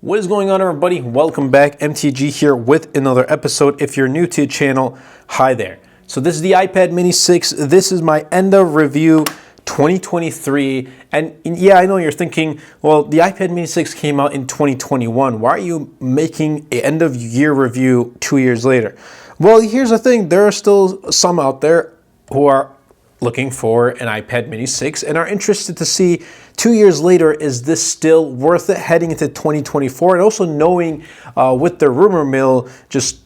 What is going on, everybody? Welcome back. MTG here with another episode. If you're new to the channel, hi there. So this is the iPad mini 6. This is my end of review 2023. And yeah, I know you're thinking, well, the iPad mini 6 came out in 2021. Why are you making an end of year review 2 years later? Well, here's the thing. There are still some out there who are looking for an iPad mini 6 and are interested to see 2 years later, is this still worth it heading into 2024? And also knowing with the rumor mill just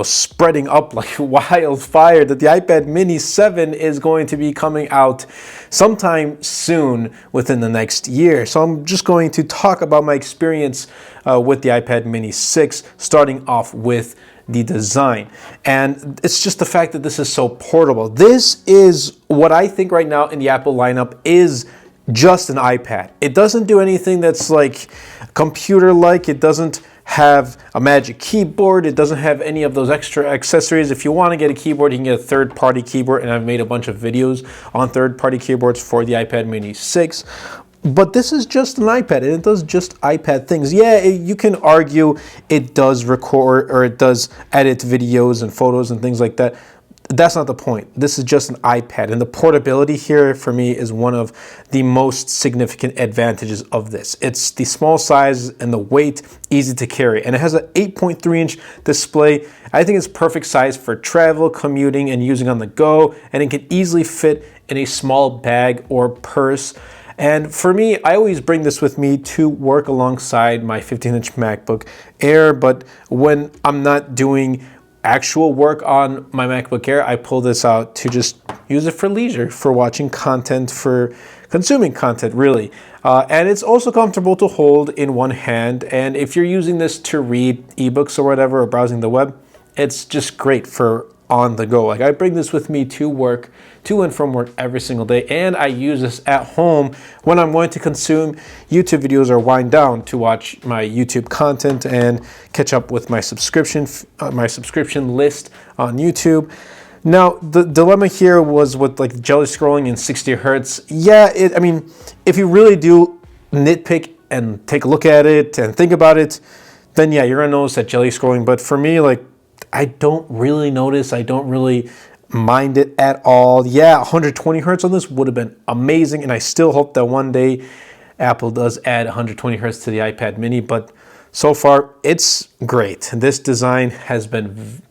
spreading up like wildfire that the iPad mini 7 is going to be coming out sometime soon within the next year. So I'm just going to talk about my experience with the iPad mini 6, starting off with the design. And it's just the fact that this is so portable. This is what I think right now in the Apple lineup is just an iPad. It doesn't do anything that's like computer-like. It doesn't have a magic keyboard. It doesn't have any of those extra accessories. If you want to get a keyboard, you can get a third-party keyboard, and I've made a bunch of videos on third-party keyboards for the iPad mini 6. But this is just an iPad, and it does just iPad things. Yeah, you can argue it does record or it does edit videos and photos and things like that. That's not the point. This is just an iPad, and the portability here for me is one of the most significant advantages of this. It's the small size and the weight, easy to carry, and it has an 8.3-inch display. I think it's perfect size for travel, commuting, and using on the go, and it can easily fit in a small bag or purse. And for me, I always bring this with me to work alongside my 15-inch MacBook Air, but when I'm not doing actual work on my MacBook Air, I pull this out to just use it for leisure, for watching content, for consuming content, really. And it's also comfortable to hold in one hand. And if you're using this to read ebooks or whatever, or browsing the web, it's just great for on the go. Like, I bring this with me to work, to and from work every single day, and I use this at home when I'm going to consume YouTube videos or wind down to watch my YouTube content and catch up with my subscription list on YouTube. Now, the dilemma here was with like jelly scrolling in 60 hertz. Yeah, I mean, if you really do nitpick and take a look at it and think about it, then yeah, you're gonna notice that jelly scrolling. But for me, like, I don't really notice. I don't really mind it at all. Yeah, 120 hertz on this would have been amazing, and I still hope that one day Apple does add 120 hertz to the iPad mini, but so far it's great. This design has been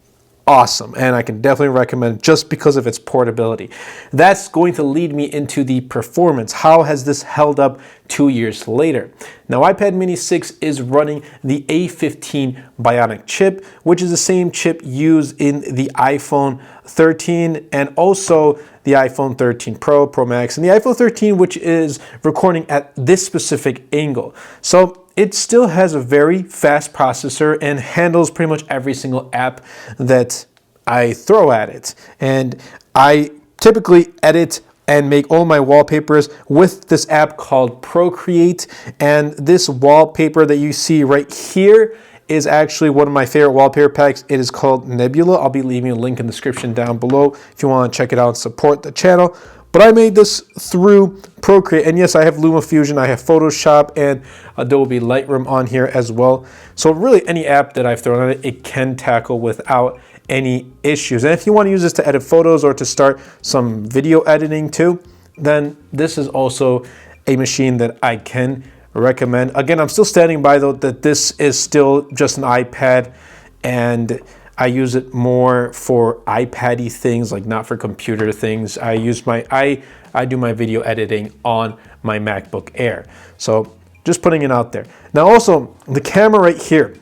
awesome, and I can definitely recommend it just because of its portability. That's going to lead me into the performance. How has this held up 2 years later? Now, iPad mini 6 is running the A15 Bionic chip, which is the same chip used in the iPhone 13 and also the iPhone 13 Pro, Pro Max, and the iPhone 13, which is recording at this specific angle. So it still has a very fast processor and handles pretty much every single app that I throw at it. And I typically edit and make all my wallpapers with this app called Procreate. And this wallpaper that you see right here is actually one of my favorite wallpaper packs. It is called Nebula. I'll be leaving a link in the description down below if you want to check it out and support the channel. But I made this through Procreate, and yes, I have LumaFusion, I have Photoshop, and Adobe Lightroom on here as well. So really any app that I've thrown on it, it can tackle without any issues. And if you want to use this to edit photos or to start some video editing too, then this is also a machine that I can recommend. Again, I'm still standing by though that this is still just an iPad, and I use it more for iPad-y things, like not for computer things. I do my video editing on my MacBook Air. So just putting it out there. Now also, the camera right here,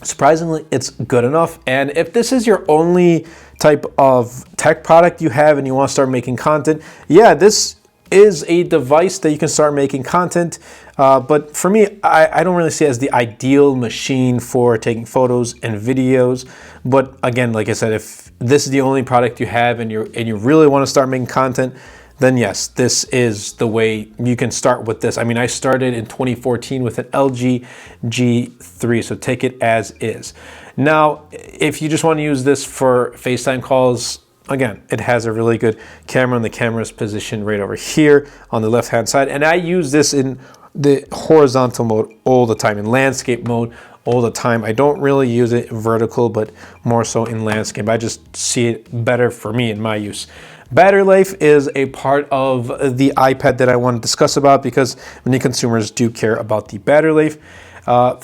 surprisingly, it's good enough. And if this is your only type of tech product you have and you want to start making content, yeah, this is a device that you can start making content. But for me, I don't really see it as the ideal machine for taking photos and videos. But again, like I said, if this is the only product you have and you really want to start making content, then yes, this is the way you can start with this. I mean, I started in 2014 with an LG G3, so take it as is. Now, if you just want to use this for FaceTime calls, again, it has a really good camera, and the camera is positioned right over here on the left-hand side. And I use this in the horizontal mode all the time, in landscape mode all the time. I don't really use it in vertical, but more so in landscape. I just see it better for me in my use. Battery life is a part of the iPad that I want to discuss about because many consumers do care about the battery life.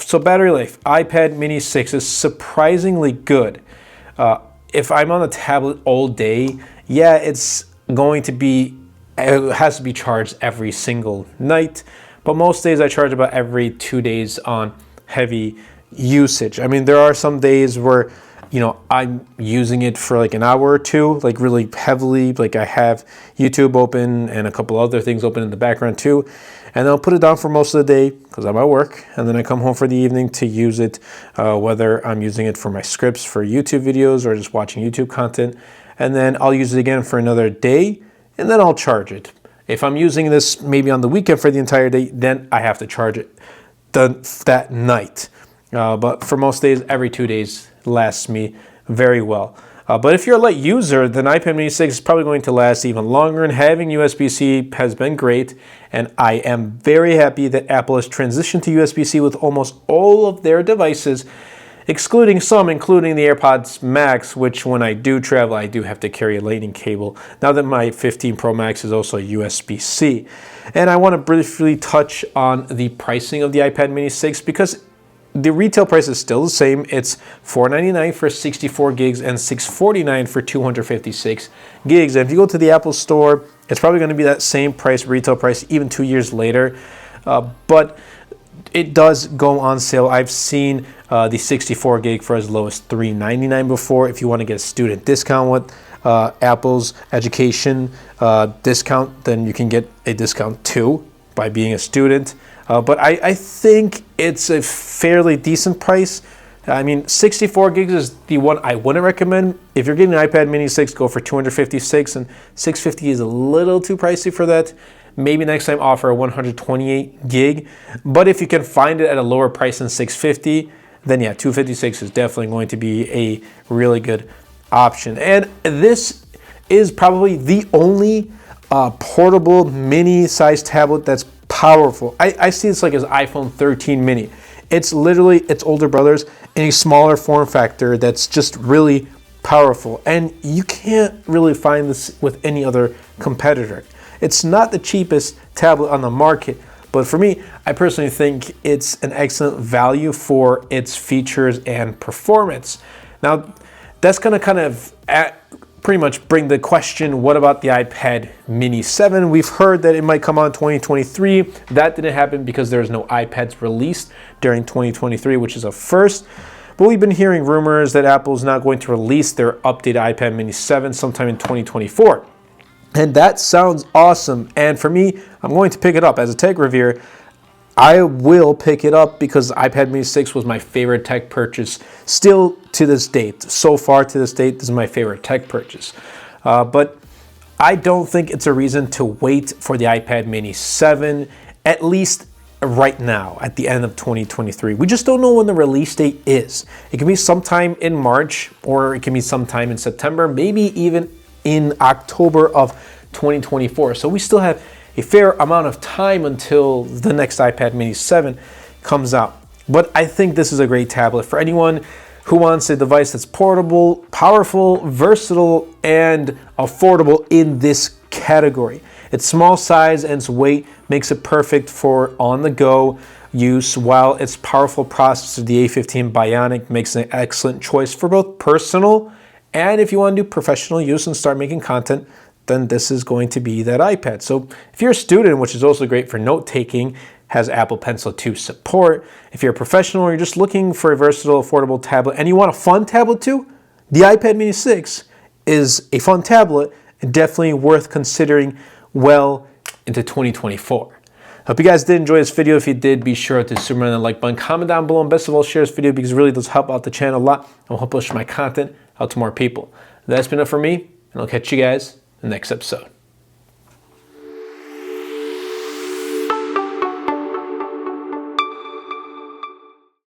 So battery life, iPad mini 6 is surprisingly good. If I'm on a tablet all day, yeah, it's going to be, it has to be charged every single night. But most days I charge about every 2 days on heavy usage. I mean, there are some days where, you know, I'm using it for like an hour or two, like really heavily. Like I have YouTube open and a couple other things open in the background too. And I'll put it down for most of the day because I'm at work. And then I come home for the evening to use it, whether I'm using it for my scripts for YouTube videos or just watching YouTube content. And then I'll use it again for another day and then I'll charge it. If I'm using this maybe on the weekend for the entire day, then I have to charge it that night. But for most days, every 2 days lasts me very well. But if you're a light user, then iPad mini 6 is probably going to last even longer, and having USB-C has been great. And I am very happy that Apple has transitioned to USB-C with almost all of their devices, excluding some, including the AirPods Max, which when I do travel, I do have to carry a lightning cable. Now that my 15 Pro Max is also USB-C. And I want to briefly touch on the pricing of the iPad mini 6 because the retail price is still the same. It's $499 for 64 gigs and $649 for 256 gigs. And if you go to the Apple Store, it's probably going to be that same price, retail price, even 2 years later. But it does go on sale. I've seen the 64 gig for as low as $399 before. If you want to get a student discount with Apple's education discount, then you can get a discount too by being a student. But I think it's a fairly decent price. I mean, 64 gigs is the one I wouldn't recommend. If you're getting an iPad mini 6, go for 256, and 650 is a little too pricey for that. Maybe next time offer a 128 gig. But if you can find it at a lower price than 650, then yeah, 256 is definitely going to be a really good option. And this is probably the only portable mini-sized tablet that's powerful. I see this like as iPhone 13 mini. It's literally its older brothers in a smaller form factor that's just really powerful. And you can't really find this with any other competitor. It's not the cheapest tablet on the market, but for me, I personally think it's an excellent value for its features and performance. Now, that's going to kind of pretty much bring the question, what about the iPad mini 7? We've heard that it might come out in 2023. That didn't happen because there's no iPads released during 2023, which is a first. But we've been hearing rumors that Apple's not going to release their updated iPad mini 7 sometime in 2024. And that sounds awesome. And for me, I'm going to pick it up. As a tech reviewer, I will pick it up because iPad mini 6 was my favorite tech purchase still to this date. So far to this date, this is my favorite tech purchase. But I don't think it's a reason to wait for the iPad mini 7, at least right now at the end of 2023. We just don't know when the release date is. It can be sometime in March or it can be sometime in September, maybe even in October of 2024. So we still have a fair amount of time until the next iPad mini 7 comes out. But I think this is a great tablet for anyone who wants a device that's portable, powerful, versatile, and affordable in this category. Its small size and its weight makes it perfect for on-the-go use, while its powerful processor, the A15 Bionic, makes an excellent choice for both personal and if you want to do professional use and start making content, then this is going to be that iPad. So if you're a student, which is also great for note-taking, has Apple Pencil 2 support. If you're a professional or you're just looking for a versatile, affordable tablet and you want a fun tablet too, the iPad mini 6 is a fun tablet and definitely worth considering well into 2024. Hope you guys did enjoy this video. If you did, be sure to super the like button, comment down below, and best of all, share this video because it really does help out the channel a lot and will help push my content out to more people. That's been it for me, and I'll catch you guys in the next episode.